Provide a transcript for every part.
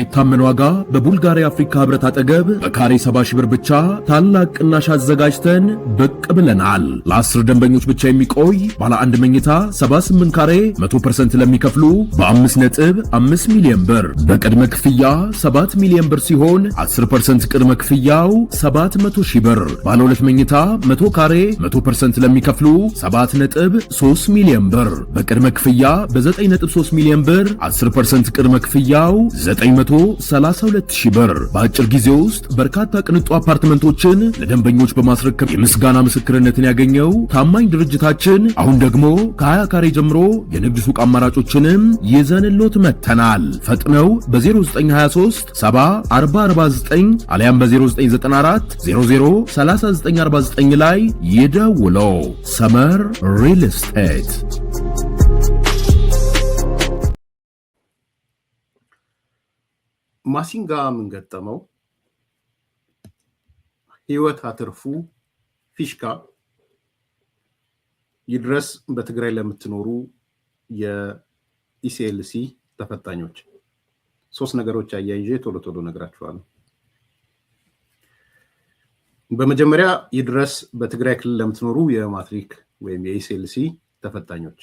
የታመነ ዋጋ በቡልጋሪያ አፍሪካ ህብረት አጠገብ በካሬ 70 ሺህ ብር ብቻ ታላቅ ቅናሽ አዘጋጅተን ብቅ ብለናል። ለ10 ደንበኞች ብቻ የሚቆይ ባለ አንድ መኝታ 78 ካሬ 100% ለሚከፍሉ በ5.5 ሚሊዮን ብር በቅድመ ክፍያ 7 ሚሊዮን ብር ሲሆን 10% ቅድመ ክፍያው 700 ሺህ ብር። ባለ ሁለት መኝታ 100 ካሬ 100% ለሚከፍሉ 7.3 ሚሊዮን ብር በቅድመ ክፍያ በ9.3 ሚሊዮን ብር 10% ቅድመ ክፍያው 932 ሺህ ብር። በአጭር ጊዜ ውስጥ በርካታ ቅንጡ አፓርትመንቶችን ለደንበኞች በማስረከብ የምስጋና ምስክርነትን ያገኘው ታማኝ ድርጅታችን አሁን ደግሞ ከ20 ካሬ ጀምሮ የንግድ ሱቅ አማራጮችንም ይዘንሎት መጥተናል። ፈጥነው በ0923 70 አሊያም በ0994 003949 ላይ ይደውለው። ሰመር ሪል ስቴት። ማሲንጋ ምን ገጠመው? ህይወት አትርፉ ፊሽካ ይድረስ በትግራይ ለምትኖሩ የኢሲኤልሲ ተፈታኞች። ሶስት ነገሮች አያይዤ ቶሎ ነግራችኋለሁ። በመጀመሪያ ይድረስ በትግራይ ክልል ለምትኖሩ የማትሪክ ወይም የኢሲኤልሲ ተፈታኞች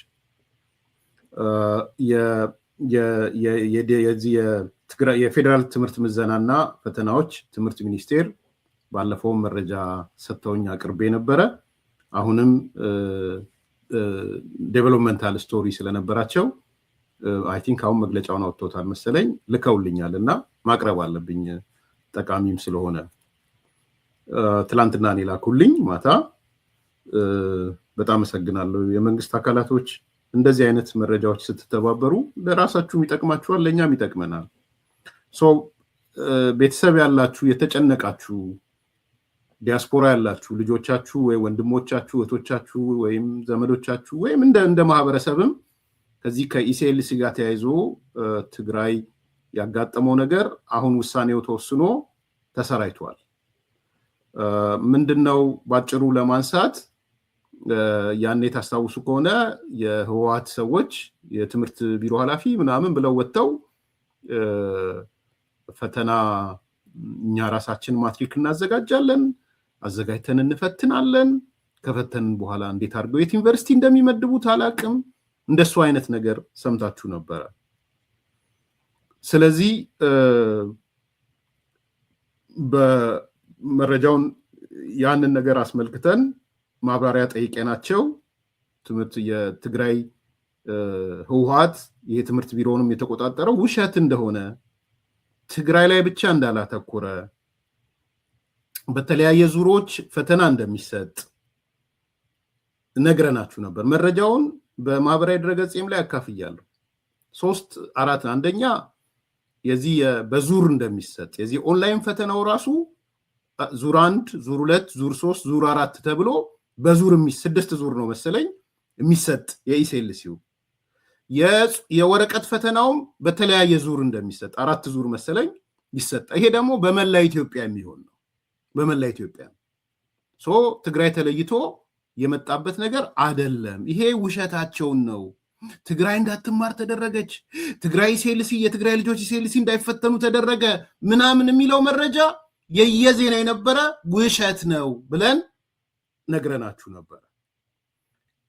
የፌዴራል ትምህርት ምዘናና ፈተናዎች ትምህርት ሚኒስቴር ባለፈው መረጃ ሰጥተውኝ አቅርቤ ነበረ። አሁንም ዴቨሎፕመንታል ስቶሪ ስለነበራቸው አይ ቲንክ አሁን መግለጫውን አውጥተውታል መሰለኝ፣ ልከውልኛል እና ማቅረብ አለብኝ ጠቃሚም ስለሆነ ትላንትና እኔ ላኩልኝ ማታ። በጣም አመሰግናለሁ። የመንግስት አካላቶች እንደዚህ አይነት መረጃዎች ስትተባበሩ ለራሳችሁም ይጠቅማችኋል፣ ለኛም ይጠቅመናል። ቤተሰብ ያላችሁ የተጨነቃችሁ ዲያስፖራ ያላችሁ ልጆቻችሁ ወይ ወንድሞቻችሁ እህቶቻችሁ ወይም ዘመዶቻችሁ ወይም እንደ ማህበረሰብም ከዚህ ከኢሲኤልሲ ጋር ተያይዞ ትግራይ ያጋጠመው ነገር አሁን ውሳኔው ተወስኖ ተሰራይቷል። ምንድነው ባጭሩ ለማንሳት ያኔ ታስታውሱ ከሆነ የህወሓት ሰዎች የትምህርት ቢሮ ኃላፊ ምናምን ብለው ወጥተው ፈተና እኛ ራሳችን ማትሪክ እናዘጋጃለን፣ አዘጋጅተን እንፈትናለን፣ ከፈተንን በኋላ እንዴት አድርገው የት ዩኒቨርሲቲ እንደሚመድቡት አላቅም፣ እንደሱ አይነት ነገር ሰምታችሁ ነበረ። ስለዚህ በመረጃውን ያንን ነገር አስመልክተን ማብራሪያ ጠይቀናቸው ትምህርት የትግራይ ህወሓት የትምህርት ቢሮውንም የተቆጣጠረው ውሸት እንደሆነ ትግራይ ላይ ብቻ እንዳላተኮረ በተለያየ ዙሮች ፈተና እንደሚሰጥ ነግረናችሁ ነበር። መረጃውን በማህበራዊ ድረገጽም ላይ አካፍያለሁ። 3-4 አንደኛ የዚህ በዙር እንደሚሰጥ የዚህ ኦንላይን ፈተናው ራሱ ዙር 1 ዙር 2 ዙር 3 ዙር 4 ተብሎ በዙር 6 ዙር ነው መሰለኝ የሚሰጥ የኢሲኤልሲው የወረቀት ፈተናውም በተለያየ ዙር እንደሚሰጥ 4 ዙር መሰለኝ ይሰጣ። ይሄ ደግሞ በመላ ኢትዮጵያ የሚሆን ነው። በመላ ኢትዮጵያ ትግራይ ተለይቶ የመጣበት ነገር አይደለም። ይሄ ውሸታቸውን ነው። ትግራይ እንዳትማር ተደረገች፣ ትግራይ ኢሲኤልሲ የትግራይ ልጆች ኢሲኤልሲ እንዳይፈተኑ ተደረገ ምናምን የሚለው መረጃ የየዜና የነበረ ውሸት ነው ብለን ነግረናችሁ ነበር።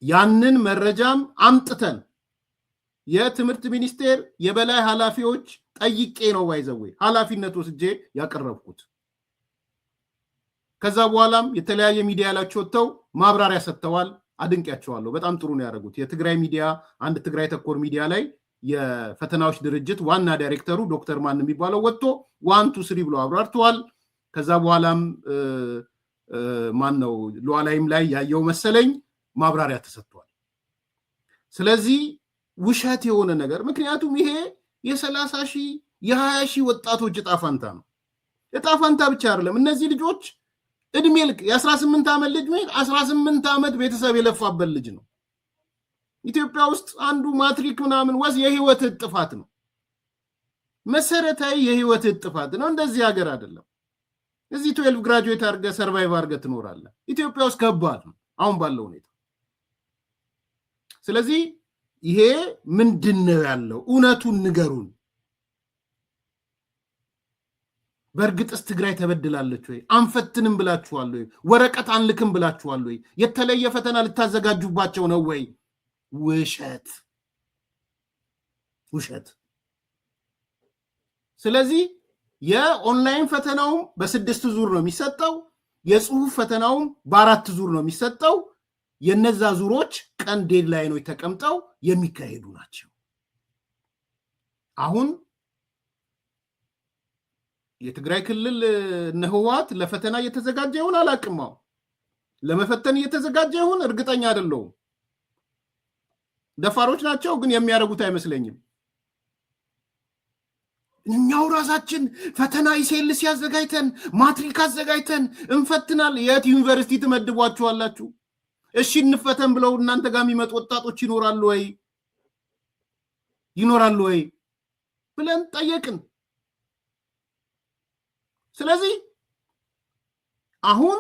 ያንን መረጃም አምጥተን የትምህርት ሚኒስቴር የበላይ ኃላፊዎች ጠይቄ ነው ባይዘዌ ኃላፊነት ወስጄ ያቀረብኩት። ከዛ በኋላም የተለያየ ሚዲያ ያላቸው ወጥተው ማብራሪያ ሰጥተዋል። አድንቄያቸዋለሁ። በጣም ጥሩ ነው ያደረጉት። የትግራይ ሚዲያ አንድ ትግራይ ተኮር ሚዲያ ላይ የፈተናዎች ድርጅት ዋና ዳይሬክተሩ ዶክተር ማን የሚባለው ወጥቶ 1 2 3 ብሎ አብራርተዋል። ከዛ በኋላም ማን ነው ሉዓላይም ላይ ያየው መሰለኝ ማብራሪያ ተሰጥቷል። ስለዚህ ውሸት የሆነ ነገር ምክንያቱም ይሄ የ30 ሺህ የ20 ሺህ ወጣቶች እጣ ፈንታ ነው። እጣ ፈንታ ብቻ አይደለም። እነዚህ ልጆች እድሜ ልክ የ18 ዓመት ልጅ ነው 18 ዓመት ቤተሰብ የለፋበት ልጅ ነው። ኢትዮጵያ ውስጥ አንዱ ማትሪክ ምናምን ወስ የህይወት ጥፋት ነው። መሰረታዊ የህይወት ጥፋት ነው። እንደዚህ ሀገር አይደለም። እዚህ 12 ግራጁዌት አድርገህ ሰርቫይቭ አድርገህ ትኖራለህ። ኢትዮጵያ ውስጥ ከባድ ነው አሁን ባለው ሁኔታ። ስለዚህ ይሄ ምንድነው ያለው? እውነቱን ንገሩን። በእርግጥስ ትግራይ ተበድላለች ወይ? አንፈትንም ብላችኋል ወይ? ወረቀት አንልክም ብላችኋል ወይ? የተለየ ፈተና ልታዘጋጁባቸው ነው ወይ? ውሸት ውሸት። ስለዚህ የኦንላይን ፈተናውም በ6 ዙር ነው የሚሰጠው፣ የጽሁፍ ፈተናውም በ4 ዙር ነው የሚሰጠው። የነዛ ዙሮች ቀን ዴድላይኖች ተቀምጠው የሚካሄዱ ናቸው። አሁን የትግራይ ክልል ነህዋት ለፈተና እየተዘጋጀ ይሆን አላቅማው፣ ለመፈተን እየተዘጋጀ ይሆን እርግጠኛ አይደለሁም። ደፋሮች ናቸው ግን የሚያደርጉት አይመስለኝም። እኛው ራሳችን ፈተና ኢሴልስ ያዘጋጅተን ማትሪክ አዘጋጅተን እንፈትናል። የት ዩኒቨርሲቲ ትመድቧችኋላችሁ? እሺ እንፈተን ብለው እናንተ ጋር የሚመጡ ወጣቶች ይኖራሉ ወይ ብለን ጠየቅን። ስለዚህ አሁን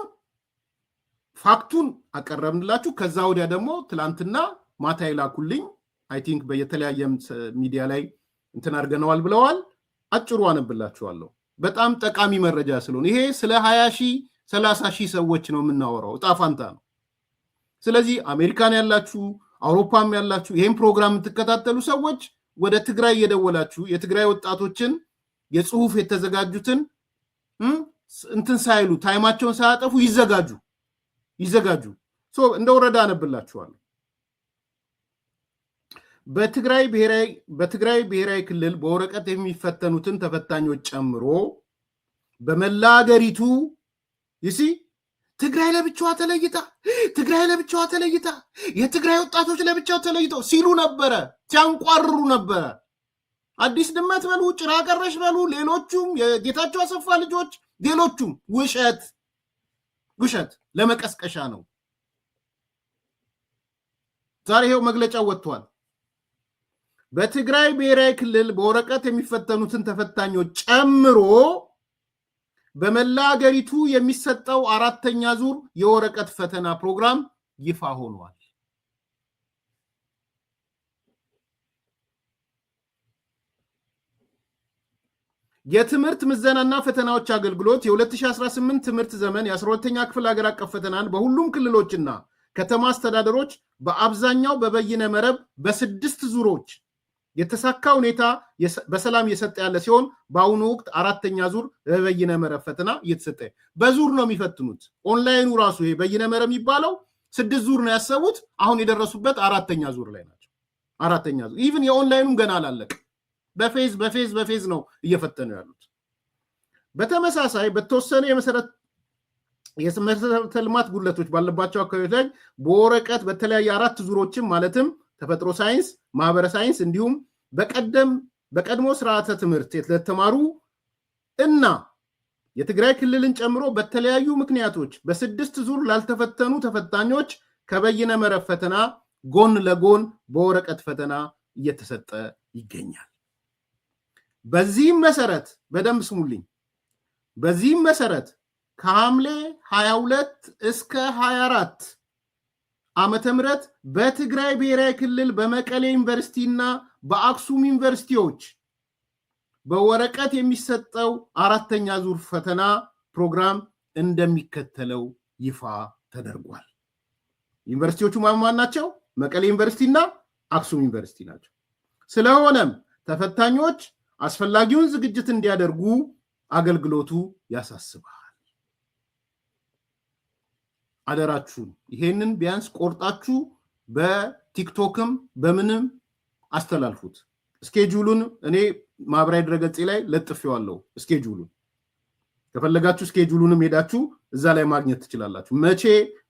ፋክቱን አቀረብንላችሁ። ከዛ ወዲያ ደግሞ ትላንትና ማታ ይላኩልኝ አይ ቲንክ በየተለያየ ሚዲያ ላይ እንትን አድርገነዋል ብለዋል። አጭሩ አነብላችኋለሁ። በጣም ጠቃሚ መረጃ ስለሆነ ይሄ ስለ 20,000 30,000 ሰዎች ነው የምናወራው፣ እጣ ፋንታ ነው። ስለዚህ አሜሪካን ያላችሁ አውሮፓም ያላችሁ ይሄን ፕሮግራም የምትከታተሉ ሰዎች ወደ ትግራይ እየደወላችሁ የትግራይ ወጣቶችን የጽሁፍ የተዘጋጁትን እንትን ሳይሉ ታይማቸውን ሳያጠፉ ይዘጋጁ። እንደ ወረዳ አነብላችኋለሁ። በትግራይ ብሔራዊ ክልል በወረቀት የሚፈተኑትን ተፈታኞች ጨምሮ በመላ ሀገሪቱ ትግራይ ለብቻዋ ተለይታ የትግራይ ወጣቶች ለብቻው ተለይተው ሲሉ ነበረ፣ ሲያንቋርሩ ነበረ። አዲስ ድመት በሉ ጭራ ቀረሽ በሉ ሌሎቹም የጌታቸው አሰፋ ልጆች ሌሎቹም ውሸት ለመቀስቀሻ ነው። ዛሬ ይሄው መግለጫ ወጥቷል። በትግራይ ብሔራዊ ክልል በወረቀት የሚፈተኑትን ተፈታኞች ጨምሮ በመላ ሀገሪቱ የሚሰጠው 4ኛ ዙር የወረቀት ፈተና ፕሮግራም ይፋ ሆኗል። የትምህርት ምዘናና ፈተናዎች አገልግሎት የ2018 ትምህርት ዘመን የ12ኛ ክፍል ሀገር አቀፍ ፈተናን በሁሉም ክልሎችና ከተማ አስተዳደሮች በአብዛኛው በበይነ መረብ በ6 ዙሮች የተሳካ ሁኔታ በሰላም እየሰጠ ያለ ሲሆን በአሁኑ ወቅት 4ኛ ዙር በበይነ መረብ ፈተና እየተሰጠ በዙር ነው የሚፈትኑት። ኦንላይኑ ራሱ ይሄ በይነ መረብ የሚባለው 6 ዙር ነው ያሰቡት። አሁን የደረሱበት 4ኛ ዙር ላይ ናቸው። 4ኛ ዙር ኢቭን የኦንላይኑም ገና አላለቀ። በፌዝ ነው እየፈተኑ ያሉት። በተመሳሳይ በተወሰነ የመሰረተ ልማት ጉድለቶች ባለባቸው አካባቢዎች ላይ በወረቀት በተለያየ 4 ዙሮችም ማለትም ተፈጥሮ ሳይንስ፣ ማህበረ ሳይንስ እንዲሁም በቀድሞ ስርዓተ ትምህርት ለተማሩ እና የትግራይ ክልልን ጨምሮ በተለያዩ ምክንያቶች በ6 ዙር ላልተፈተኑ ተፈታኞች ከበይነ መረብ ፈተና ጎን ለጎን በወረቀት ፈተና እየተሰጠ ይገኛል። በዚህም መሰረት በደንብ ስሙልኝ። በዚህም መሰረት ከሐምሌ 22 እስከ 24 ዓመተ ምህረት በትግራይ ብሔራዊ ክልል በመቀሌ ዩኒቨርሲቲ እና በአክሱም ዩኒቨርሲቲዎች በወረቀት የሚሰጠው 4ኛ ዙር ፈተና ፕሮግራም እንደሚከተለው ይፋ ተደርጓል። ዩኒቨርሲቲዎቹ ማን ናቸው? መቀሌ ዩኒቨርሲቲ እና አክሱም ዩኒቨርሲቲ ናቸው። ስለሆነም ተፈታኞች አስፈላጊውን ዝግጅት እንዲያደርጉ አገልግሎቱ ያሳስባል። አደራችሁን ይሄንን ቢያንስ ቆርጣችሁ በቲክቶክም በምንም አስተላልፉት። ስኬጁሉን እኔ ማህበራዊ ድረገጽ ላይ ለጥፌዋለሁ። ስኬጁሉን ከፈለጋችሁ ስኬጁሉንም ሄዳችሁ እዛ ላይ ማግኘት ትችላላችሁ። መቼ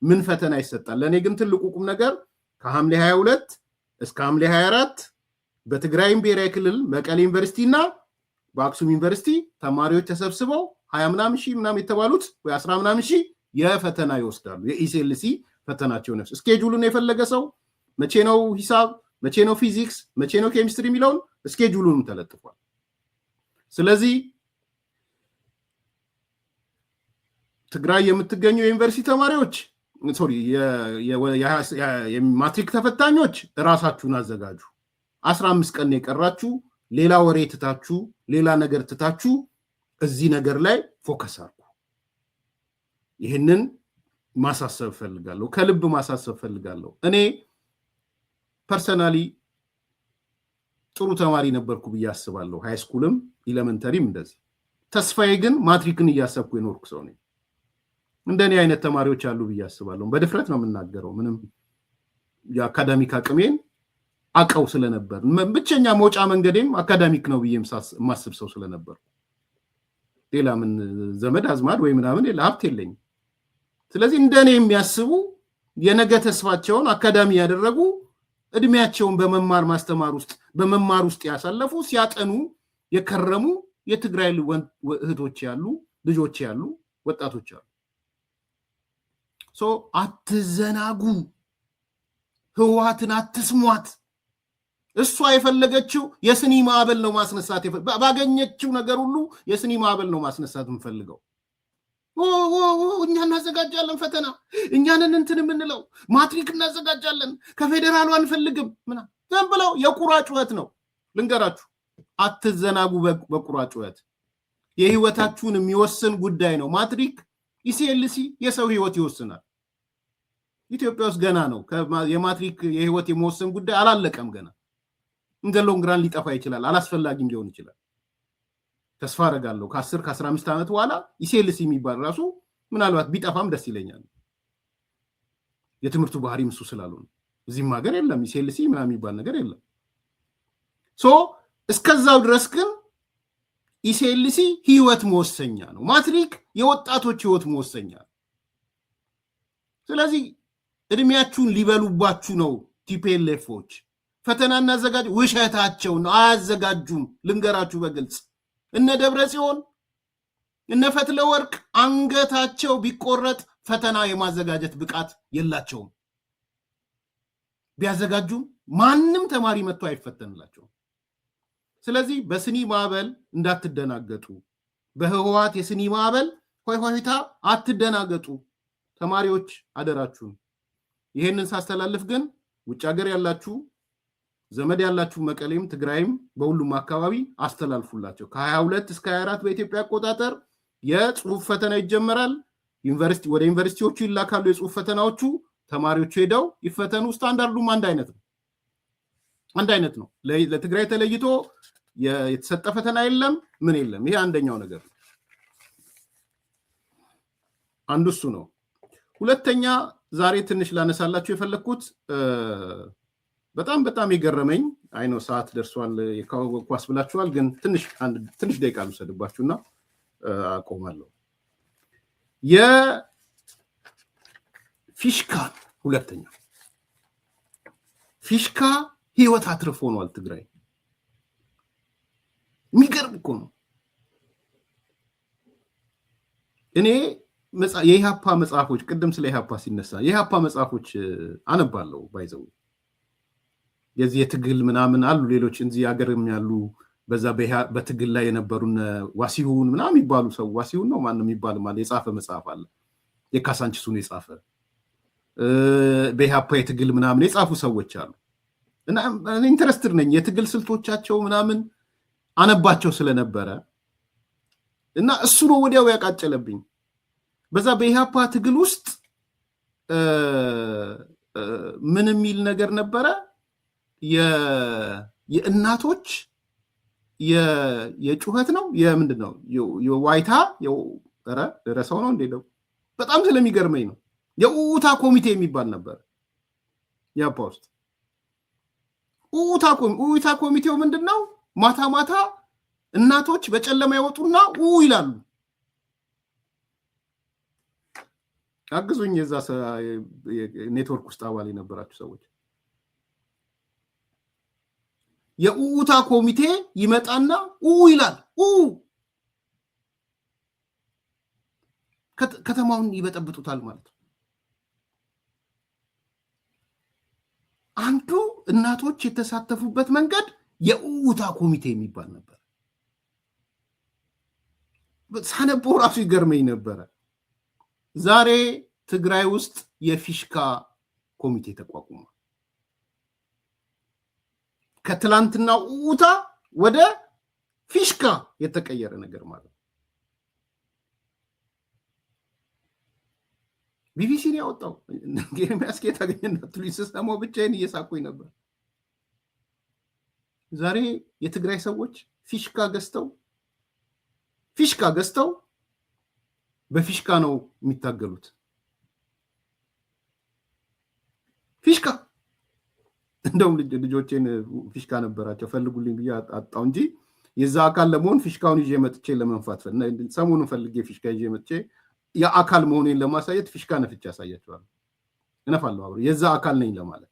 ምን ፈተና ይሰጣል። ለእኔ ግን ትልቁ ቁም ነገር ከሐምሌ 22 እስከ ሐምሌ 24 በትግራይም ብሔራዊ ክልል መቀሌ ዩኒቨርሲቲ እና በአክሱም ዩኒቨርሲቲ ተማሪዎች ተሰብስበው 20 ምናምን ሺህ ምናምን የተባሉት ወይ 10 ምናምን ሺህ የፈተና ይወስዳሉ። የኢሴልሲ ፈተናቸውን ስኬጁሉን የፈለገ ሰው መቼ ነው ሂሳብ፣ መቼ ነው ፊዚክስ፣ መቼ ነው ኬሚስትሪ የሚለውን ስኬጁሉንም ተለጥፏል። ስለዚህ ትግራይ የምትገኙ የዩኒቨርሲቲ ተማሪዎች የማትሪክ ተፈታኞች እራሳችሁን አዘጋጁ። 15 ቀን የቀራችሁ ሌላ ወሬ ትታችሁ ሌላ ነገር ትታችሁ እዚህ ነገር ላይ ፎከስ አድርጉ። ይህንን ማሳሰብ ፈልጋለሁ፣ ከልብ ማሳሰብ ፈልጋለሁ። እኔ ፐርሰናሊ ጥሩ ተማሪ ነበርኩ ብዬ አስባለሁ፣ ሃይ ስኩልም ኤሌመንተሪም እንደዚህ። ተስፋዬ ግን ማትሪክን እያሰብኩ የኖርኩ ሰው ነኝ። እንደኔ አይነት ተማሪዎች አሉ ብዬ አስባለሁ። በድፍረት ነው የምናገረው። ምንም የአካዳሚክ አቅሜን አቀው ስለነበር ብቸኛ መውጫ መንገዴም አካዳሚክ ነው ብዬ የማስብ ሰው ስለነበር ሌላ ምን ዘመድ አዝማድ ወይ ምናምን ሀብት የለኝም። ስለዚህ እንደኔ የሚያስቡ የነገ ተስፋቸውን አካዳሚ ያደረጉ እድሜያቸውን በመማር ውስጥ ያሳለፉ ሲያጠኑ የከረሙ የትግራይ እህቶች ያሉ ልጆች ያሉ ወጣቶች አሉ። አትዘናጉ፣ ህወሓትን አትስሟት። እሷ የፈለገችው የስኒ ማዕበል ነው ማስነሳት። ባገኘችው ነገር ሁሉ የስኒ ማዕበል ነው ማስነሳት የምፈልገው። እኛ እናዘጋጃለን ፈተና፣ እኛንን እንትን የምንለው ማትሪክ እናዘጋጃለን፣ ከፌዴራሉ አንፈልግም ምናምን ዝም ብለው የቁራ ጩኸት ነው። ልንገራችሁ፣ አትዘናጉ በቁራ ጩኸት። የህይወታችሁን የሚወስን ጉዳይ ነው ማትሪክ። ኢሲኤልሲ የሰው ህይወት ይወስናል። ኢትዮጵያ ውስጥ ገና ነው የማትሪክ የህይወት የመወሰን ጉዳይ አላለቀም ገና። እንደ ሎንግራን ሊጠፋ ይችላል፣ አላስፈላጊም ሊሆን ይችላል። ተስፋ አደርጋለሁ ከ10 ከ15 ዓመት በኋላ ኢሲኤልሲ የሚባል ራሱ ምናልባት ቢጠፋም ደስ ይለኛል። የትምህርቱ ባህሪም እሱ ስላልሆነ እዚህም ሀገር የለም ኢሲኤልሲ ምናምን የሚባል ነገር የለም። እስከዛው ድረስ ግን ኢሲኤልሲ ህይወት መወሰኛ ነው። ማትሪክ የወጣቶች ህይወት መወሰኛ ነው። ስለዚህ እድሜያችሁን ሊበሉባችሁ ነው ቲፒኤልኤፎች። ፈተና እናዘጋጅ ውሸታቸው ነው፣ አያዘጋጁም። ልንገራችሁ በግልጽ እነ ደብረ ጽዮን እነ ፈትለ ወርቅ አንገታቸው ቢቆረጥ ፈተና የማዘጋጀት ብቃት የላቸውም። ቢያዘጋጁም ማንም ተማሪ መጥቶ አይፈተንላቸውም። ስለዚህ በስኒ ማዕበል እንዳትደናገጡ፣ በህወሓት የስኒ ማዕበል ሆይሆይታ አትደናገጡ ተማሪዎች፣ አደራችሁን። ይሄንን ሳስተላልፍ ግን ውጭ ሀገር ያላችሁ ዘመድ ያላችሁ መቀሌም ትግራይም በሁሉም አካባቢ አስተላልፉላቸው። ከ22 እስከ 24 በኢትዮጵያ አቆጣጠር የጽሁፍ ፈተና ይጀመራል። ወደ ዩኒቨርሲቲዎቹ ይላካሉ የጽሁፍ ፈተናዎቹ። ተማሪዎቹ ሄደው ይፈተኑ። ስታንዳርዱም አንድ አይነት ነው። ለትግራይ ተለይቶ የተሰጠ ፈተና የለም፣ ምን የለም። ይሄ አንደኛው ነገር ነው። አንዱ እሱ ነው። ሁለተኛ ዛሬ ትንሽ ላነሳላችሁ የፈለኩት በጣም የገረመኝ አይኖ ሰዓት ደርሷል ኳስ ብላችኋል፣ ግን ትንሽ ደቂቃ ልውሰድባችሁና አቆማለሁ። የፊሽካ ሁለተኛ ፊሽካ ህይወት አትርፎ ሆኗል ትግራይ። የሚገርም እኮ ነው። እኔ የኢሃፓ መጽሐፎች ቅድም ስለ ኢሃፓ ሲነሳ የኢሃፓ መጽሐፎች አነባለሁ። ባይዘው የዚህ የትግል ምናምን አሉ ሌሎች እንዚህ ሀገርም ያሉ በዛ በትግል ላይ የነበሩን ዋሲሁን ምናምን የሚባሉ ሰው ዋሲሁን ነው ማን የሚባል ማለት የጻፈ መጽሐፍ አለ። የካሳንቺሱን የጻፈ በኢሃፓ የትግል ምናምን የጻፉ ሰዎች አሉ። እና ኢንተረስትድ ነኝ የትግል ስልቶቻቸው ምናምን አነባቸው ስለነበረ እና እሱ ነው ወዲያው ያቃጨለብኝ። በዛ በኢሃፓ ትግል ውስጥ ምን የሚል ነገር ነበረ? የእናቶች የጩኸት ነው የምንድን ነው የዋይታ ረሰው ነው እንዴ? በጣም ስለሚገርመኝ ነው። የኡታ ኮሚቴ የሚባል ነበር ኢሃፓ ውስጥ። ኡታ ኮሚቴው ምንድን ነው? ማታ ማታ እናቶች በጨለማ ይወጡና ይላሉ። አግዙኝ የዛ ኔትወርክ ውስጥ አባል የነበራችሁ ሰዎች። የኡታ ኮሚቴ ይመጣና ይላል። ከተማውን ይበጠብጡታል ማለት ነው። አንዱ እናቶች የተሳተፉበት መንገድ የኡታ ኮሚቴ የሚባል ነበር። ሳነበው ራሱ ይገርመኝ ነበረ። ዛሬ ትግራይ ውስጥ የፊሽካ ኮሚቴ ተቋቁሟል። ከትላንትና ኡታ ወደ ፊሽካ የተቀየረ ነገር ማለት ነው። ቢቢሲ ነው ያወጣው። ኤርሚያስ ጌታገኝና ትሉይ ስሰማው ብቻዬን እየሳኩኝ ነበር። ዛሬ የትግራይ ሰዎች ፊሽካ ገዝተው በፊሽካ ነው የሚታገሉት። ፊሽካ እንደውም ልጆቼን ፊሽካ ነበራቸው ፈልጉልኝ ብዬ አጣው እንጂ የዛ አካል ለመሆን ፊሽካውን ይዤ መጥቼ ለመንፋት ሰሞኑን ፈልጌ ፊሽካ ይዤ መጥቼ የአካል መሆኔን ለማሳየት ፊሽካ ነፍቼ ያሳያቸዋለሁ። እነፋለሁ አብሮ የዛ አካል ነኝ ለማለት።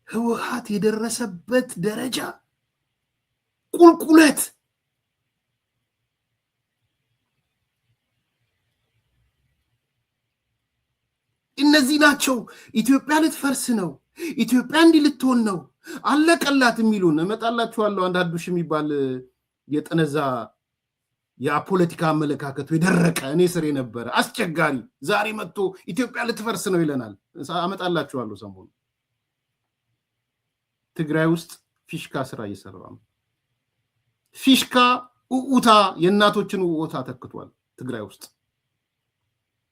ህወሓት የደረሰበት ደረጃ ቁልቁለት እነዚህ ናቸው። ኢትዮጵያ ልትፈርስ ነው፣ ኢትዮጵያ እንዲህ ልትሆን ነው፣ አለቀላት የሚሉን እመጣላችኋለሁ። አንድ አዱሽ የሚባል የጠነዛ የፖለቲካ አመለካከቱ የደረቀ እኔ ስር የነበረ አስቸጋሪ ዛሬ መጥቶ ኢትዮጵያ ልትፈርስ ነው ይለናል። አመጣላችኋለሁ ሰሞኑን። ትግራይ ውስጥ ፊሽካ ስራ እየሰራ ነው። ፊሽካ ኡኡታ የእናቶችን ኡኡታ ተክቷል። ትግራይ ውስጥ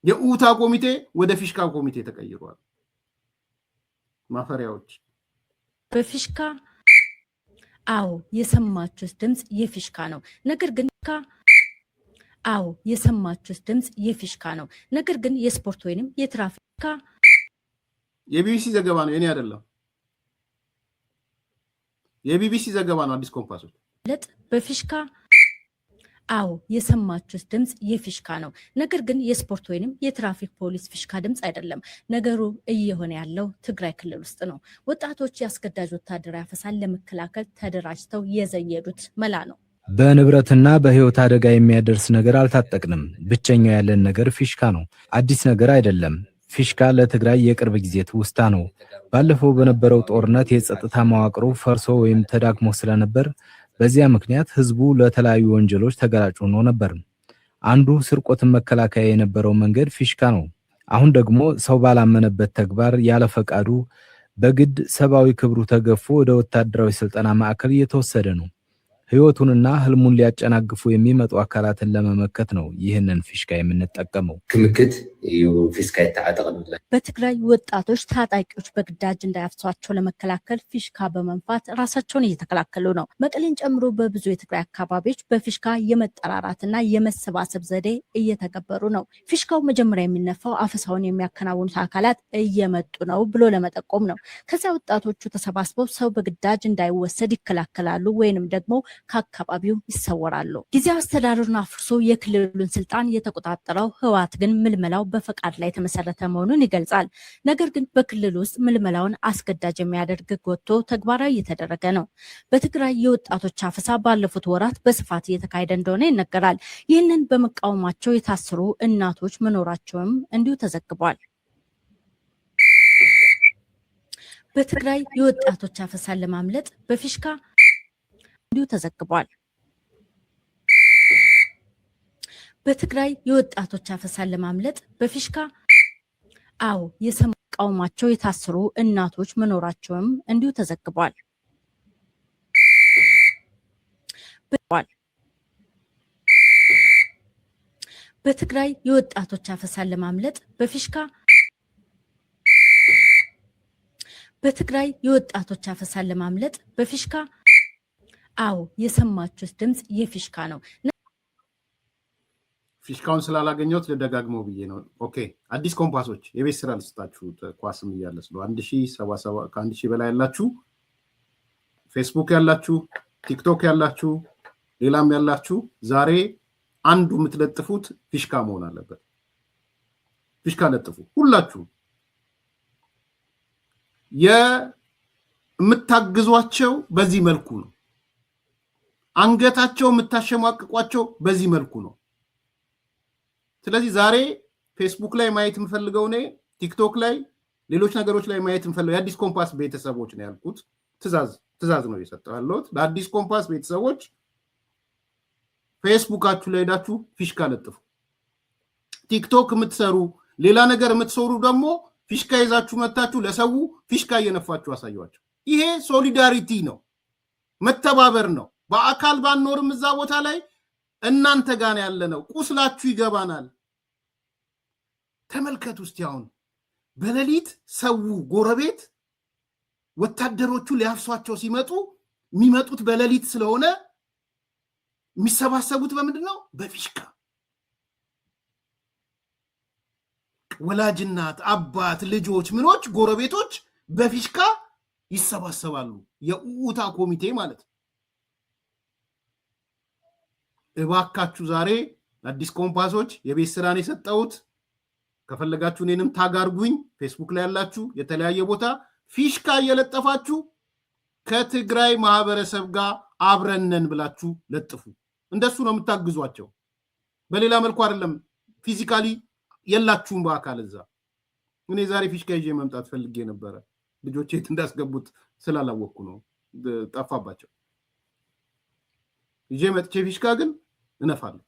የኡኡታ ኮሚቴ ወደ ፊሽካ ኮሚቴ ተቀይሯል። ማፈሪያዎች በፊሽካ አዎ የሰማችሁት ድምጽ የፊሽካ ነው። ነገር ግን አዎ የሰማችሁት ድምጽ የፊሽካ ነው። ነገር ግን የስፖርት ወይንም የትራፊክ የቢቢሲ ዘገባ ነው፣ የኔ አይደለም። የቢቢሲ ዘገባ ነው። አዲስ ኮምፓሶች በፊሽካ አዎ የሰማችሁት ድምጽ የፊሽካ ነው። ነገር ግን የስፖርት ወይንም የትራፊክ ፖሊስ ፊሽካ ድምጽ አይደለም። ነገሩ እየሆነ ያለው ትግራይ ክልል ውስጥ ነው። ወጣቶች ያስገዳጅ ወታደራዊ አፈሳን ለመከላከል ተደራጅተው የዘየዱት መላ ነው። በንብረትና በህይወት አደጋ የሚያደርስ ነገር አልታጠቅንም። ብቸኛው ያለን ነገር ፊሽካ ነው። አዲስ ነገር አይደለም። ፊሽካ ለትግራይ የቅርብ ጊዜ ትውስታ ነው። ባለፈው በነበረው ጦርነት የጸጥታ መዋቅሩ ፈርሶ ወይም ተዳክሞ ስለነበር በዚያ ምክንያት ህዝቡ ለተለያዩ ወንጀሎች ተጋላጭ ሆኖ ነበር። አንዱ ስርቆትን መከላከያ የነበረው መንገድ ፊሽካ ነው። አሁን ደግሞ ሰው ባላመነበት ተግባር ያለ ፈቃዱ በግድ ሰብአዊ ክብሩ ተገፎ ወደ ወታደራዊ ስልጠና ማዕከል እየተወሰደ ነው። ህይወቱንና ህልሙን ሊያጨናግፉ የሚመጡ አካላትን ለመመከት ነው ይህንን ፊሽካ የምንጠቀመው። ክምክት እዩ ፊሽካ ይተዓጠቅምለ በትግራይ ወጣቶች ታጣቂዎች በግዳጅ እንዳያፍሷቸው ለመከላከል ፊሽካ በመንፋት ራሳቸውን እየተከላከሉ ነው። መቀሌን ጨምሮ በብዙ የትግራይ አካባቢዎች በፊሽካ የመጠራራትና የመሰባሰብ ዘዴ እየተገበሩ ነው። ፊሽካው መጀመሪያ የሚነፋው አፈሳውን የሚያከናውኑት አካላት እየመጡ ነው ብሎ ለመጠቆም ነው። ከዚያ ወጣቶቹ ተሰባስበው ሰው በግዳጅ እንዳይወሰድ ይከላከላሉ ወይንም ደግሞ ከአካባቢው ይሰወራሉ። ጊዜያዊ አስተዳደሩን አፍርሶ የክልሉን ስልጣን የተቆጣጠረው ህወሓት ግን ምልመላው በፈቃድ ላይ የተመሰረተ መሆኑን ይገልጻል። ነገር ግን በክልሉ ውስጥ ምልመላውን አስገዳጅ የሚያደርግ ህግ ወጥቶ ተግባራዊ እየተደረገ ነው። በትግራይ የወጣቶች አፈሳ ባለፉት ወራት በስፋት እየተካሄደ እንደሆነ ይነገራል። ይህንን በመቃወማቸው የታሰሩ እናቶች መኖራቸውም እንዲሁ ተዘግቧል። በትግራይ የወጣቶች አፈሳን ለማምለጥ በፊሽካ እንዲሁ ተዘግቧል። በትግራይ የወጣቶች አፈሳን ለማምለጥ በፊሽካ አዎ የሰማቃውማቸው የታሰሩ እናቶች መኖራቸውም እንዲሁ ተዘግቧል። በትግራይ የወጣቶች አፈሳን ለማምለጥ በፊሽካ በትግራይ የወጣቶች አፈሳን ለማምለጥ በፊሽካ አዎ የሰማችሁት ድምጽ የፊሽካ ነው። ፊሽካውን ስላላገኘሁት ልደጋግመው ብዬ ነው። ኦኬ አዲስ ኮምፓሶች የቤት ስራ ልስጣችሁ። ኳስም እያለ ስለ 1077 ከ1000 በላይ ያላችሁ ፌስቡክ ያላችሁ ቲክቶክ ያላችሁ ሌላም ያላችሁ ዛሬ አንዱ የምትለጥፉት ፊሽካ መሆን አለበት። ፊሽካ ለጥፉ ሁላችሁ። የምታግዟቸው በዚህ መልኩ ነው። አንገታቸው የምታሸማቅቋቸው በዚህ መልኩ ነው። ስለዚህ ዛሬ ፌስቡክ ላይ ማየት የምፈልገው እኔ ቲክቶክ ላይ ሌሎች ነገሮች ላይ ማየት የምፈልገው የአዲስ ኮምፓስ ቤተሰቦች ነው ያልኩት። ትእዛዝ ነው የሰጠው ያለሁት ለአዲስ ኮምፓስ ቤተሰቦች። ፌስቡካችሁ ላይ ሄዳችሁ ፊሽካ ለጥፉ። ቲክቶክ የምትሰሩ ሌላ ነገር የምትሰሩ ደግሞ ፊሽካ ይዛችሁ መታችሁ ለሰው ፊሽካ እየነፋችሁ አሳዩዋቸው። ይሄ ሶሊዳሪቲ ነው፣ መተባበር ነው። በአካል ባንኖርም እዛ ቦታ ላይ እናንተ ጋር ያለ ነው። ቁስላችሁ ይገባናል። ተመልከቱ እስቲ አሁን በሌሊት ሰው ጎረቤት ወታደሮቹ ሊያፍሷቸው ሲመጡ የሚመጡት በሌሊት ስለሆነ የሚሰባሰቡት በምንድነው? በፊሽካ። ወላጅናት፣ አባት፣ ልጆች፣ ምኖች፣ ጎረቤቶች በፊሽካ ይሰባሰባሉ። የኡታ ኮሚቴ ማለት ነው። እባካችሁ ዛሬ አዲስ ኮምፓሶች የቤት ስራን የሰጠሁት ከፈለጋችሁ እኔንም ታጋርጉኝ ፌስቡክ ላይ ያላችሁ የተለያየ ቦታ ፊሽካ እየለጠፋችሁ ከትግራይ ማህበረሰብ ጋር አብረነን ብላችሁ ለጥፉ። እንደሱ ነው የምታግዟቸው። በሌላ መልኩ አይደለም። ፊዚካሊ የላችሁም በአካል እዛ። እኔ ዛሬ ፊሽካ ይዤ መምጣት ፈልጌ ነበረ። ልጆቼ የት እንዳስገቡት ስላላወቅኩ ነው፣ ጠፋባቸው። ይዤ መጥቼ ፊሽካ ግን እነፋለሁ፣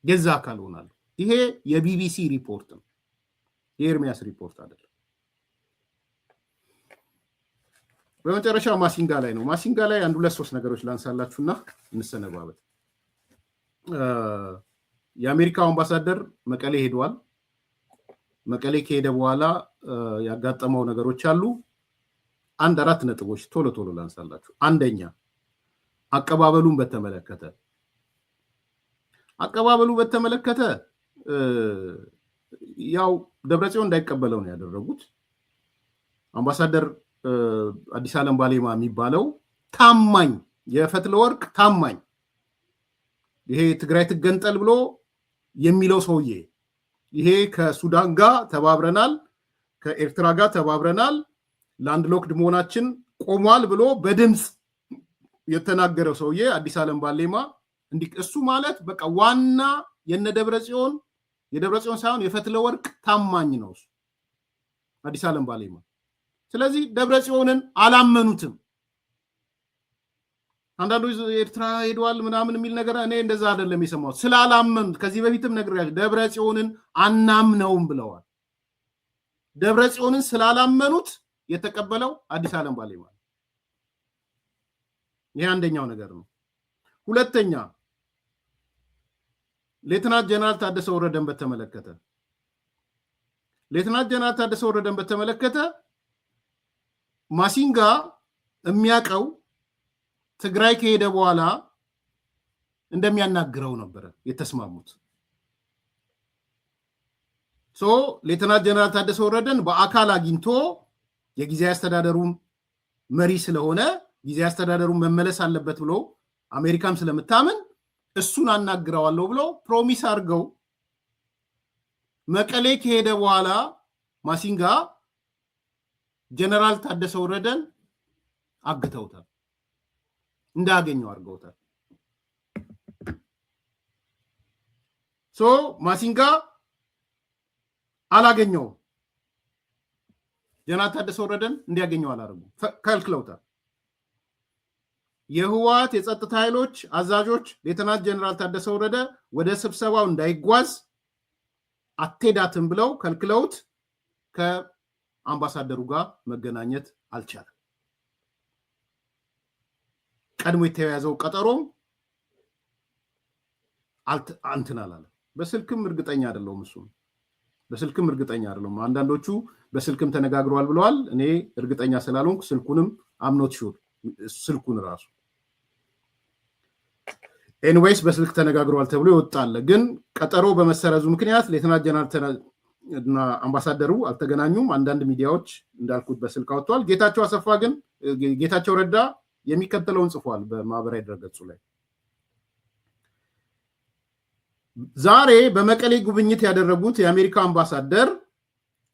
የዛ አካል ሆናለሁ። ይሄ የቢቢሲ ሪፖርት ነው፣ የኤርሚያስ ሪፖርት አይደለም። በመጨረሻ ማሲንጋ ላይ ነው። ማሲንጋ ላይ አንድ ሁለት ሶስት ነገሮች ላንሳላችሁና እንሰነባበት። የአሜሪካው አምባሳደር መቀሌ ሄደዋል። መቀሌ ከሄደ በኋላ ያጋጠመው ነገሮች አሉ። አንድ አራት ነጥቦች ቶሎ ቶሎ ላንሳላችሁ። አንደኛ አቀባበሉን በተመለከተ ያው ደብረጽዮን እንዳይቀበለው ነው ያደረጉት። አምባሳደር አዲስ ዓለም ባሌማ የሚባለው ታማኝ የፈትለ ወርቅ ታማኝ ይሄ ትግራይ ትገንጠል ብሎ የሚለው ሰውዬ ይሄ ከሱዳን ጋር ተባብረናል፣ ከኤርትራ ጋር ተባብረናል፣ ላንድ ሎክድ መሆናችን ቆሟል ብሎ በድምፅ የተናገረው ሰውዬ አዲስ ዓለም ባሌማ እሱ ማለት በቃ ዋና የደብረጽዮን ሳይሆን የፈትለ ወርቅ ታማኝ ነው እሱ አዲስ ዓለም ባሌማ። ስለዚህ ደብረጽዮንን አላመኑትም። አንዳንዶች ኤርትራ ሄደዋል ምናምን የሚል ነገር እኔ እንደዛ አይደለም የሰማሁት። ስላላመኑት ከዚህ በፊትም ነግሬያለሁ፣ ደብረጽዮንን አናምነውም ብለዋል። ደብረጽዮንን ስላላመኑት የተቀበለው አዲስ ዓለም ባሌማ። ይሄ አንደኛው ነገር ነው። ሁለተኛ ሌተናንት ጀነራል ታደሰ ወረደን በተመለከተ ማሲንጋ የሚያቀው ትግራይ ከሄደ በኋላ እንደሚያናግረው ነበር የተስማሙት። ሌተናንት ጀነራል ታደሰ ወረደን በአካል አግኝቶ የጊዜያዊ አስተዳደሩ መሪ ስለሆነ ጊዜያዊ አስተዳደሩ መመለስ አለበት ብሎ አሜሪካም ስለምታምን እሱን አናግረዋለሁ ብሎ ፕሮሚስ አድርገው መቀሌ ከሄደ በኋላ ማሲንጋ ጀነራል ታደሰ ወረደን አግተውታል፣ እንዳገኘው አድርገውታል። ማሲንጋ አላገኘውም፣ ጀነራል ታደሰ ወረደን እንዲያገኘው አላደረጉም፣ ከልክለውታል። የህወሓት የጸጥታ ኃይሎች አዛዦች ሌተናንት ጀነራል ታደሰ ወረደ ወደ ስብሰባው እንዳይጓዝ አትሄዳትም ብለው ከልክለውት ከአምባሳደሩ ጋር መገናኘት አልቻለም። ቀድሞ የተያያዘው ቀጠሮም እንትን አላለም። በስልክም እርግጠኛ አይደለሁም። አንዳንዶቹ በስልክም ተነጋግረዋል ብለዋል። እኔ እርግጠኛ ስላልሆንኩ ስልኩንም አምኖት ሹር ስልኩን ራሱ ኤኒዌይስ በስልክ ተነጋግረዋል ተብሎ ይወጣል። ግን ቀጠሮ በመሰረዙ ምክንያት ሌተናንት ጀነራል እና አምባሳደሩ አልተገናኙም። አንዳንድ ሚዲያዎች እንዳልኩት በስልክ አወጥተዋል። ጌታቸው ረዳ የሚከተለውን ጽፏል በማህበራዊ ድረገጹ ላይ። ዛሬ በመቀሌ ጉብኝት ያደረጉት የአሜሪካ አምባሳደር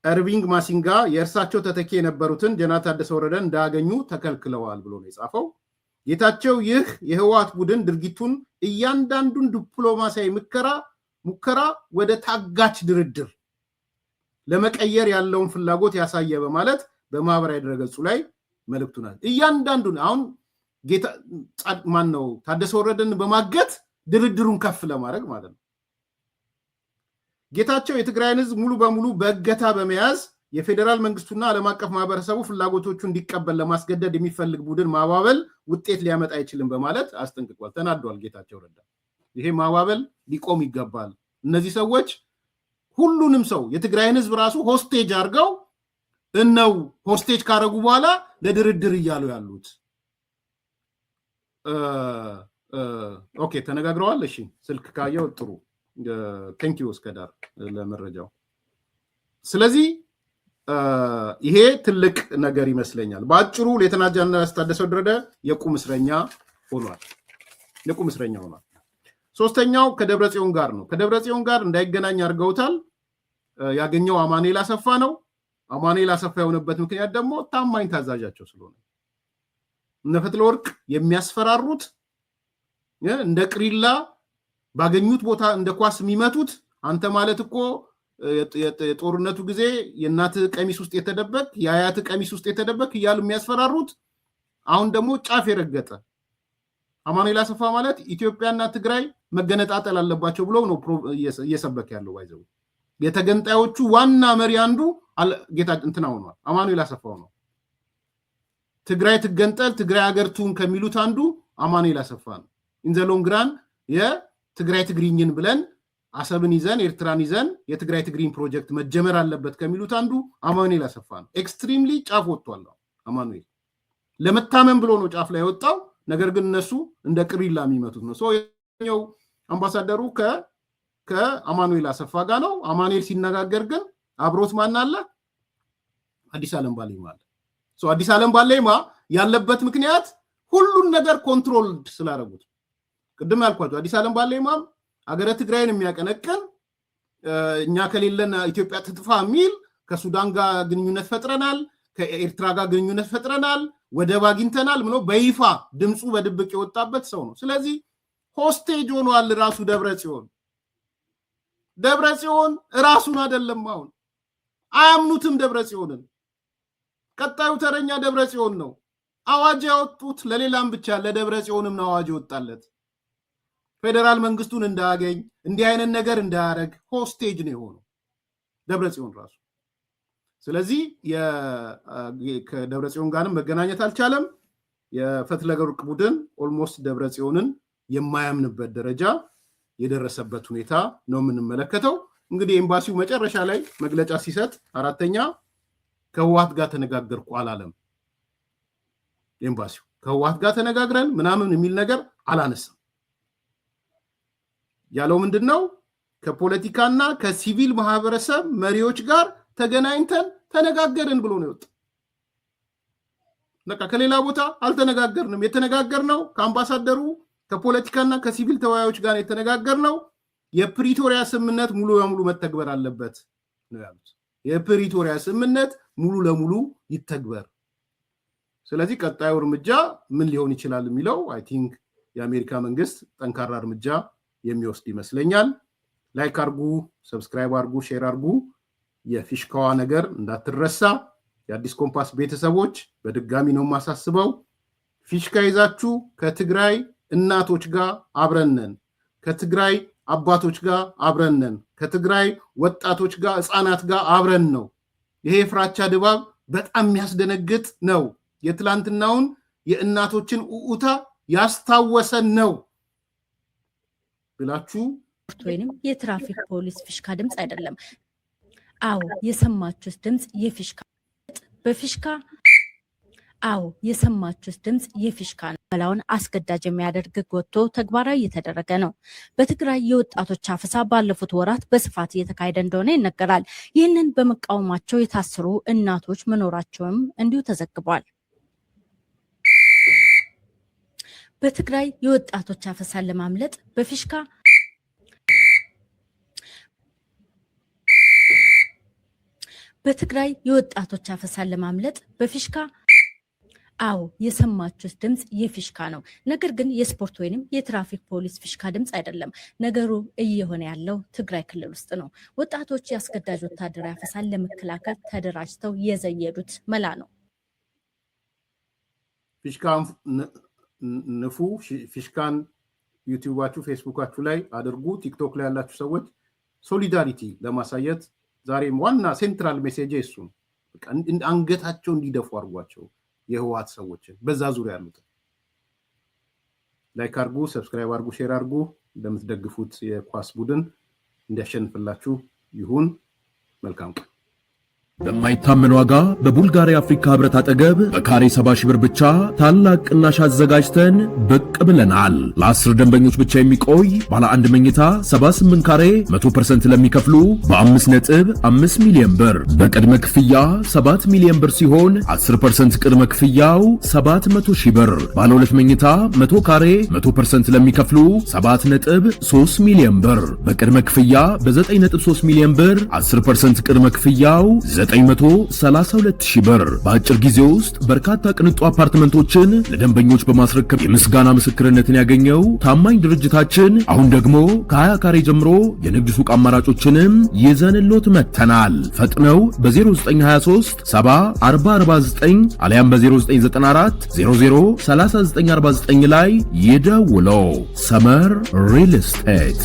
እርቪንግ ማሲንጋ የእርሳቸው ተተኪ የነበሩትን ጀነራል ታደሰ ወረደን እንዳያገኙ ተከልክለዋል ብሎ ነው የጻፈው። ጌታቸው ይህ የህወሓት ቡድን ድርጊቱን እያንዳንዱን ዲፕሎማሲያዊ ሙከራ ወደ ታጋች ድርድር ለመቀየር ያለውን ፍላጎት ያሳየ በማለት በማህበራዊ ድረገጹ ላይ መልእክቱን እያንዳንዱን አሁን ታደሰ ወረደን በማገት ድርድሩን ከፍ ለማድረግ ማለት ነው። ጌታቸው የትግራይን ህዝብ ሙሉ በሙሉ በእገታ በመያዝ የፌዴራል መንግስቱና ዓለም አቀፍ ማህበረሰቡ ፍላጎቶቹ እንዲቀበል ለማስገደድ የሚፈልግ ቡድን ማባበል ውጤት ሊያመጣ አይችልም በማለት አስጠንቅቋል። ተናዷል ጌታቸው ረዳ። ይሄ ማባበል ሊቆም ይገባል። እነዚህ ሰዎች ሁሉንም ሰው የትግራይን ህዝብ ራሱ ሆስቴጅ አድርገው እነው ሆስቴጅ ካረጉ በኋላ ለድርድር እያሉ ያሉት። ኦኬ ተነጋግረዋል። እሺ ስልክ ካየው ጥሩ ቴንክ ዩ እስከዳር ለመረጃው። ስለዚህ ይሄ ትልቅ ነገር ይመስለኛል። በአጭሩ ሌተና ጀነራል ታደሰ ወረደ የቁም እስረኛ ሆኗል። የቁም እስረኛ ሆኗል። ሶስተኛው ከደብረጽዮን ጋር ነው። ከደብረጽዮን ጋር እንዳይገናኝ አድርገውታል። ያገኘው አማኑኤል አሰፋ ነው። አማኑኤል አሰፋ የሆነበት ምክንያት ደግሞ ታማኝ ታዛዣቸው ስለሆነ እነ ፈትለወርቅ የሚያስፈራሩት እንደ ቅሪላ ባገኙት ቦታ እንደ ኳስ የሚመቱት አንተ ማለት እኮ የጦርነቱ ጊዜ የእናት ቀሚስ ውስጥ የተደበቅ የአያት ቀሚስ ውስጥ የተደበቅ እያሉ የሚያስፈራሩት አሁን ደግሞ ጫፍ የረገጠ አማኑኤል አሰፋ ማለት ኢትዮጵያና ትግራይ መገነጣጠል አለባቸው ብሎ ነው እየሰበከ ያለው። ባይዘው የተገንጣዮቹ ዋና መሪ አንዱ ጌታ እንትና ሆኗል፣ አማኑኤል አሰፋ ነው። ትግራይ ትገንጠል ትግራይ ሀገርቱን ከሚሉት አንዱ አማኑኤል አሰፋ ነው። ኢንዘሎንግ ራን የትግራይ ትግሪኝን ብለን አሰብን ይዘን ኤርትራን ይዘን የትግራይ ትግሪኝ ፕሮጀክት መጀመር አለበት ከሚሉት አንዱ አማኑኤል አሰፋ ነው። ኤክስትሪምሊ ጫፍ ወጥቷል። አማኑኤል ለመታመን ብሎ ነው ጫፍ ላይ ወጣው። ነገር ግን እነሱ እንደ ቅሪላ የሚመቱት ነው። ሶኛው አምባሳደሩ ከአማኑኤል አሰፋ ጋር ነው። አማኑኤል ሲነጋገር ግን አብሮት ማን አለ? አዲስ ዓለም ባሌማ አለ። አዲስ ዓለም ባሌማ ያለበት ምክንያት ሁሉን ነገር ኮንትሮል ስላደረጉት ቅድም ያልኳቸው አዲስ ዓለም ባሌማም አገረ ትግራይን የሚያቀነቅን እኛ ከሌለን ኢትዮጵያ ትጥፋ የሚል ከሱዳን ጋር ግንኙነት ፈጥረናል፣ ከኤርትራ ጋር ግንኙነት ፈጥረናል፣ ወደብ አግኝተናል ምኖ በይፋ ድምፁ በድብቅ የወጣበት ሰው ነው። ስለዚህ ሆስቴጅ ሆኗል ራሱ ደብረጽዮን ራሱን አይደለም። አሁን አያምኑትም ደብረጽዮንን። ቀጣዩ ተረኛ ደብረጽዮን ነው። አዋጅ ያወጡት ለሌላም ብቻ ለደብረጽዮንም ነው አዋጅ ወጣለት። ፌደራል መንግስቱን እንዳያገኝ እንዲህ አይነት ነገር እንዳያረግ ሆስቴጅ ነው የሆነው ደብረጽዮን ራሱ። ስለዚህ ከደብረጽዮን ጋርም መገናኘት አልቻለም። የፈትለወርቅ ቡድን ኦልሞስት ደብረጽዮንን የማያምንበት ደረጃ የደረሰበት ሁኔታ ነው የምንመለከተው። እንግዲህ ኤምባሲው መጨረሻ ላይ መግለጫ ሲሰጥ አራተኛ ከህወሓት ጋር ተነጋገርኩ አላለም። ኤምባሲው ከህወሓት ጋር ተነጋግረን ምናምን የሚል ነገር አላነሳም። ያለው ምንድነው? ከፖለቲካና ከሲቪል ማህበረሰብ መሪዎች ጋር ተገናኝተን ተነጋገርን ብሎ ነው የወጣው። በቃ ከሌላ ቦታ አልተነጋገርንም። የተነጋገርነው ከአምባሳደሩ ከፖለቲካና ከሲቪል ተወያዮች ጋር የተነጋገርነው የፕሪቶሪያ ስምምነት ሙሉ ለሙሉ መተግበር አለበት ነው ያሉት። የፕሪቶሪያ ስምምነት ሙሉ ለሙሉ ይተግበር። ስለዚህ ቀጣዩ እርምጃ ምን ሊሆን ይችላል የሚለው አይ ቲንክ የአሜሪካ መንግስት ጠንካራ እርምጃ የሚወስድ ይመስለኛል። ላይክ አርጉ፣ ሰብስክራይብ አርጉ፣ ሼር አርጉ። የፊሽካዋ ነገር እንዳትረሳ። የአዲስ ኮምፓስ ቤተሰቦች በድጋሚ ነው ማሳስበው፣ ፊሽካ ይዛችሁ ከትግራይ እናቶች ጋር አብረነን፣ ከትግራይ አባቶች ጋር አብረነን፣ ከትግራይ ወጣቶች ጋር ህፃናት ጋር አብረን ነው። ይሄ ፍራቻ ድባብ በጣም የሚያስደነግጥ ነው። የትላንትናውን የእናቶችን ኡኡታ ያስታወሰን ነው ብላችሁ ወይንም የትራፊክ ፖሊስ ፊሽካ ድምፅ አይደለም። አዎ የሰማችሁት ድምፅ የፊሽካ በፊሽካ አዎ የሰማችሁት ድምፅ የፊሽካ ነው። መላውን አስገዳጅ የሚያደርግ ህግ ወጥቶ ተግባራዊ እየተደረገ ነው። በትግራይ የወጣቶች አፈሳ ባለፉት ወራት በስፋት እየተካሄደ እንደሆነ ይነገራል። ይህንን በመቃወማቸው የታሰሩ እናቶች መኖራቸውም እንዲሁ ተዘግቧል። በትግራይ የወጣቶች አፈሳን ለማምለጥ በፊሽካ በትግራይ የወጣቶች አፈሳን ለማምለጥ በፊሽካ አዎ የሰማችሁት ድምፅ የፊሽካ ነው። ነገር ግን የስፖርት ወይንም የትራፊክ ፖሊስ ፊሽካ ድምፅ አይደለም። ነገሩ እየሆነ ያለው ትግራይ ክልል ውስጥ ነው። ወጣቶች የአስገዳጅ ወታደራዊ አፈሳን ለመከላከል ተደራጅተው የዘየዱት መላ ነው። ፊሽካን ንፉ። ፊሽካን ዩቲዩባችሁ፣ ፌስቡካችሁ ላይ አድርጉ። ቲክቶክ ላይ ያላችሁ ሰዎች ሶሊዳሪቲ ለማሳየት ዛሬም ዋና ሴንትራል ሜሴጅ እሱ ነው። አንገታቸው እንዲደፉ አድርጓቸው የህወሓት ሰዎችን በዛ ዙሪያ ያሉት። ላይክ አርጉ፣ ሰብስክራይብ አርጉ፣ ሼር አርጉ። እንደምትደግፉት የኳስ ቡድን እንዲያሸንፍላችሁ ይሁን። መልካም ቀን። በማይታመን ዋጋ በቡልጋሪያ አፍሪካ ህብረት አጠገብ በካሬ 70 ሺህ ብር ብቻ ታላቅ ቅናሽ አዘጋጅተን ብቅ ብለናል። ለ10 ደንበኞች ብቻ የሚቆይ ባለ አንድ መኝታ 78 ካሬ 100% ለሚከፍሉ በ5.5 ሚሊዮን ብር በቅድመ ክፍያ 7 ሚሊዮን ብር ሲሆን 10% ቅድመ ክፍያው 700 ሺህ ብር። ባለ 2 መኝታ 100 ካሬ 100% ለሚከፍሉ 7.3 ሚሊዮን ብር በቅድመ ክፍያ በ9.3 ሚሊዮን ብር 10% ቅድመ ክፍያው 932 ሺህ ብር። በአጭር ጊዜ ውስጥ በርካታ ቅንጡ አፓርትመንቶችን ለደንበኞች በማስረከብ የምስጋና ምስክርነትን ያገኘው ታማኝ ድርጅታችን አሁን ደግሞ ከ20 ካሬ ጀምሮ የንግድ ሱቅ አማራጮችንም ይዘንሎት መጥተናል። ፈጥነው በ0923 70 4049 አሊያም በ0994 00 3949 ላይ ይደውለው። ሰመር ሪል ስቴት